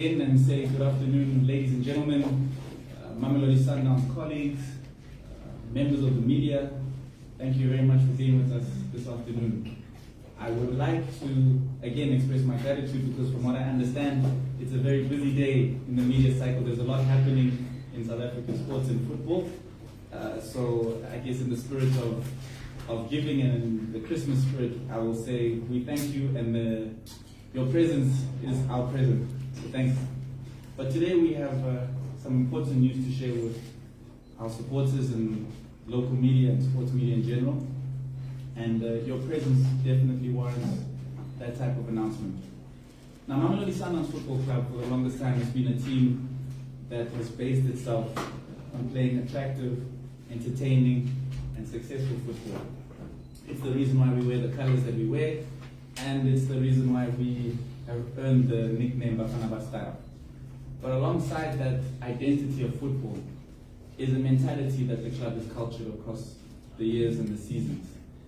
And say good afternoon, ladies and gentlemen, Mamelodi Sundowns colleagues, members of the media. Thank you very much for being with us this afternoon. I would like to again express my gratitude because from what I understand, it's a very busy day in the media cycle. There's a lot happening in South African sports and football. So I guess in the spirit of giving and the Christmas spirit, I will say we thank you, and your presence is our present. So thanks. But today we have some important news to share with our supporters and local media and sports media in general. And your presence definitely warrants that type of announcement. Now, Mamelodi Sundowns Football Club for the longest time has been a team that has based itself on playing attractive, entertaining, and successful football. It's the reason why we wear the colors that we wear, and it's the reason why we have earned the nickname Bafana Bastyle. But alongside that identity of football is a mentality that the club has cultured across the years and the seasons,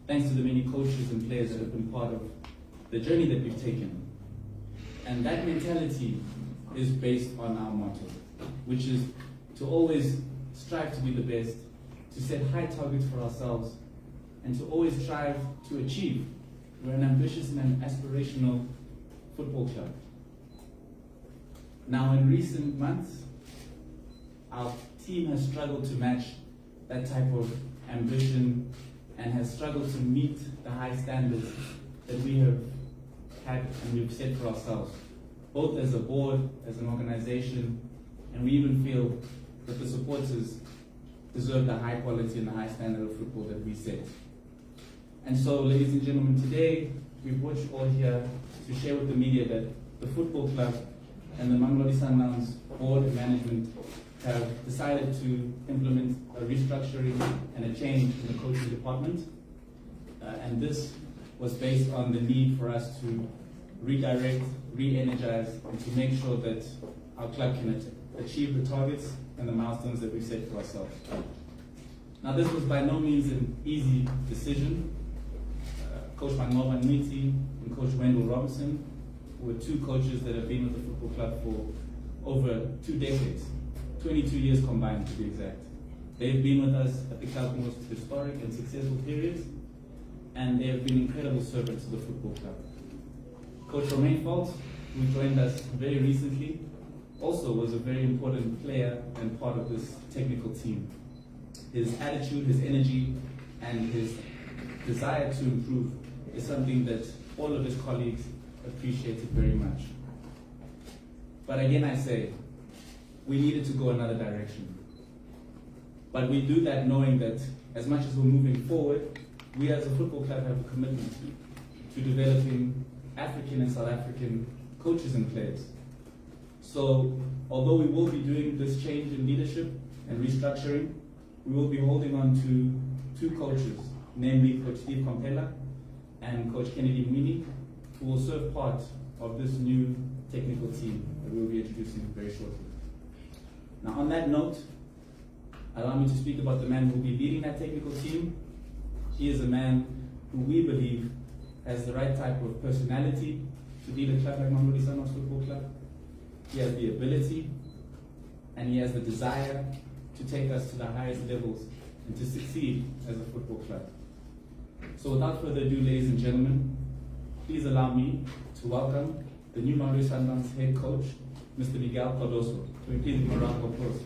thanks to the many coaches and players that have been part of the journey that we've taken. And that mentality is based on our motto, which is to always strive to be the best, to set high targets for ourselves, and to always strive to achieve. We're an ambitious and an aspirational football club. Now, in recent months, our team has struggled to match that type of ambition and has struggled to meet the high standards that we have had and we've set for ourselves, both as a board, as an organization, and we even feel that the supporters deserve the high quality and the high standard of football that we set. And so, ladies and gentlemen, today we brought you all here to share with the media that the football club and the Mamelodi Sundowns board and management have decided to implement a restructuring and a change in the coaching department. And this was based on the need for us to redirect, re-energize, and to make sure that our club can achieve the targets and the milestones that we've set for ourselves. Now, this was by no means an easy decision. Coach Manqoba Mngqithi and Coach Wendell Robinson were two coaches that have been with the football club for over 2 decades, 22 years combined to be exact. They've been with us at the club's most historic and successful periods, and they have been incredible servants to the football club. Coach Romain Foltz, who joined us very recently, also was a very important player and part of this technical team. His attitude, his energy, and his desire to improve is something that all of his colleagues appreciated very much. But again, I say, we needed to go another direction. But we do that knowing that as much as we're moving forward, we as a football club have a commitment to developing African and South African coaches and players. So although we will be doing this change in leadership and restructuring, we will be holding on to two coaches, namely Coach Steve Kompela and Coach Kennedy Mwini, who will serve part of this new technical team that we'll be introducing very shortly. Now, on that note, allow me to speak about the man who will be leading that technical team. He is a man who we believe has the right type of personality to lead a club like Mamelodi Sundowns Football Club. He has the ability and he has the desire to take us to the highest levels and to succeed as a football club. So without further ado, ladies and gentlemen, please allow me to welcome the new Mamelodi Sundowns head coach, Mr. Miguel Cardoso. Can we please give him a round of applause?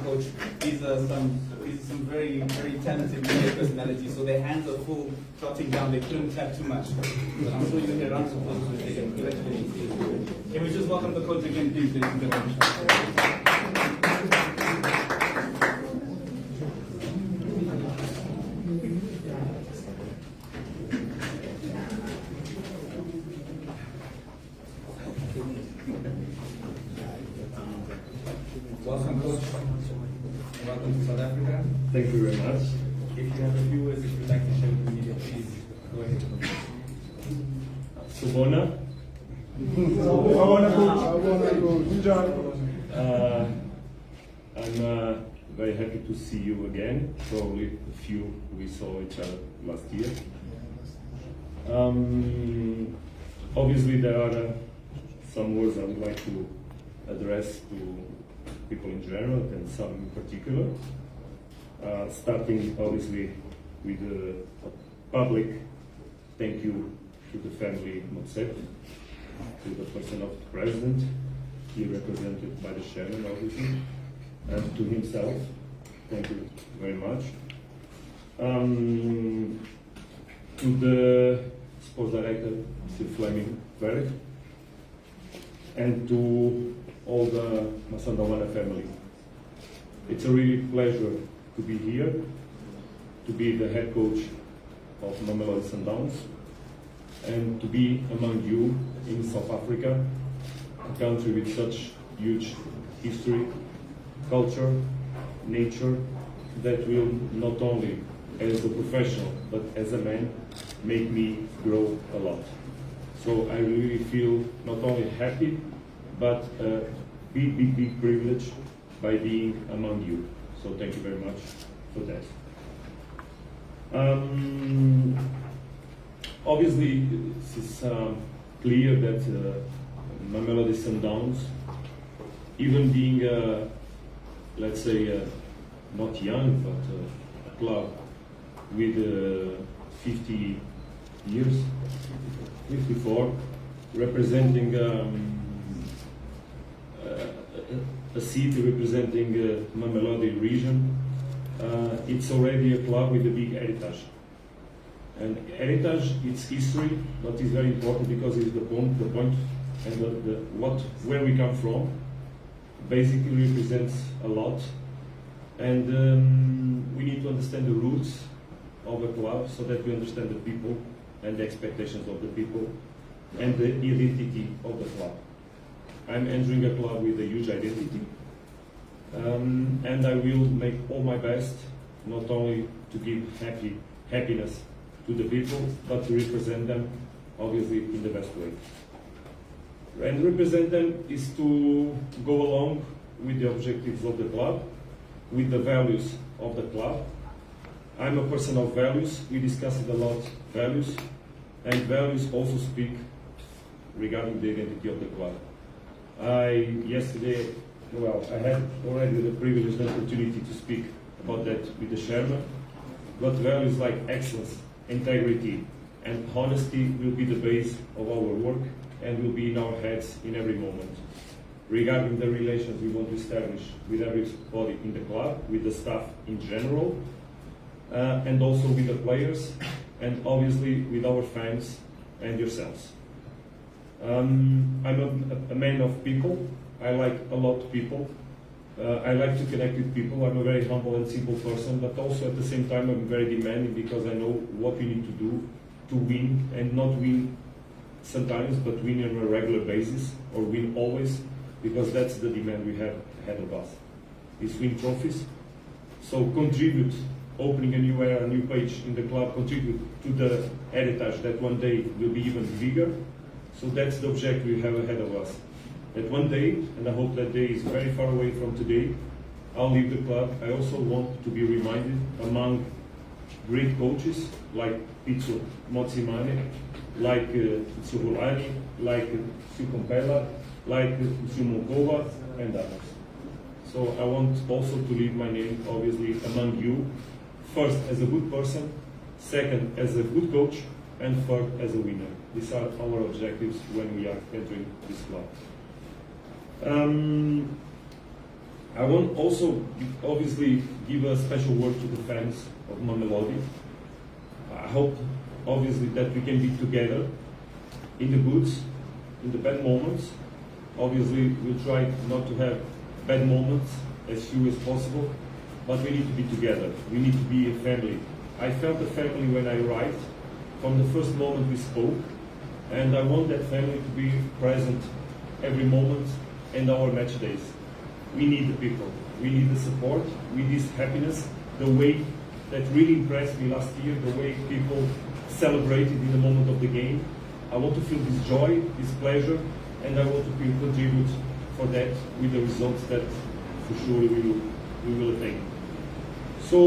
Coach, these are some very, very talented media personalities, so their hands are full jotting down, they couldn't clap too much. But I'm sure you'll hear rounds of applause when they can. Can we just welcome the coach again, please, ladies and gentlemen? Welcome, Coach. Welcome to South Africa. Thank you very much. If you have a few words that you'd like to share with the media, please go ahead. Subona. I'm Very happy to see you again. Probably a few we saw each other last year. Obviously, there are some words I would like to address to people in general and some in particular. Starting obviously with the public thank you to the family Motsepe, to the person of the president, here represented by the chairman obviously, and to himself. Thank you very much. To the sports director, Mr. Fleming Berg, and to all the Masandawana family. It's a really pleasure to be here, to be the head coach of Mamelodi Sundowns, and to be among you in South Africa, a country with such huge history, culture, nature, that will not only as a professional but as a man make me grow a lot. So I really feel not only happy but a big privilege by being among you. So thank you very much for that. Obviously, it's clear that Mamelodi Sundowns, even being, let's say, not young, but a club with 50 years, 54, representing a city representing Mamelodi region. It's already a club with a big heritage. And heritage, its history, that is very important because it's the point and where we come from, basically represents a lot. And we need to understand the roots of a club so that we understand the people and the expectations of the people and the identity of the club. I'm entering a club with a huge identity, and I will make all my best not only to give happiness to the people, but to represent them obviously in the best way. And represent them is to go along with the objectives of the club, with the values of the club. I'm a person of values. We discussed a lot values, and values also speak regarding the identity of the club. Yesterday, I had already the privilege and opportunity to speak about that with the chairman, but values like excellence, integrity, and honesty will be the base of our work and will be in our heads in every moment. Regarding the relations we want to establish with everybody in the club, with the staff in general, and also with the players, and obviously with our fans and yourselves. I'm a man of people. I like a lot of people. I like to connect with people. I'm a very humble and simple person, but also at the same time I'm very demanding because I know what we need to do to win, and not win sometimes, but win on a regular basis, or win always, because that's the demand we have ahead of us, is win trophies. So contribute, opening a new era, a new page in the club, contribute to the heritage that one day will be even bigger. So that's the objective we have ahead of us. That one day, and I hope that day is very far away from today, I'll leave the club. I also want to be reminded among great coaches like Tlhopie Motsepe, like Tsuhulani, like Sukompela, like Manqoba, and others. So I want also to leave my name, obviously, among you, first as a good person, second as a good coach, and third as a winner. These are our objectives when we are entering this club. I want also, obviously, give a special word to the fans of Mamelodi. I hope, obviously, that we can be together in the goods, in the bad moments. Obviously, we'll try not to have bad moments, as few as possible, but we need to be together. We need to be a family. I felt a family when I arrived, from the first moment we spoke, and I want that family to be present every moment in our match days. We need the people, we need the support, we need happiness, the way that really impressed me last year, the way people celebrated in the moment of the game. I want to feel this joy, this pleasure, and I want to contribute for that with the results that for sure we will attain. So,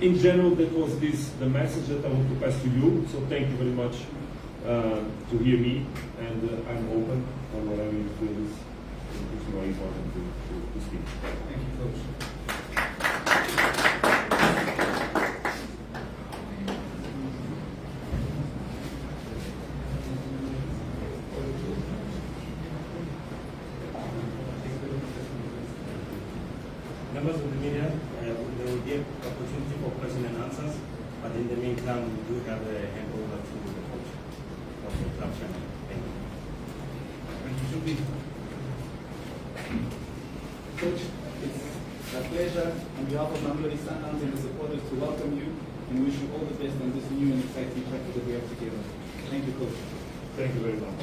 in general, that was the message that I want to pass to you. So thank you very much to hear me, and I'm open for whatever you feel is more important to speak. Thank you, Coach. Members of the media, there will be an opportunity for questions and answers, but in the meantime, we do have a handover to the coach of the club channel. Thank you. Thank you, Tlhopie. Coach, it's a pleasure on behalf of Mamelodi Sundowns and the supporters to welcome you and wish you all the best on this new and exciting chapter that we have together. Thank you, Coach. Thank you very much.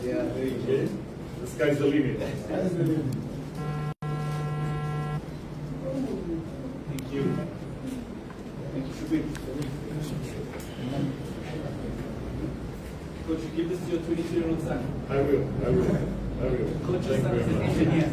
Yeah, very Okay. The sky's the limit. Thank you. Thank you, Tlhopie. Coach, you give this to your 22-year-old son. I will. Coach, your Thank son you is very an much. engineer.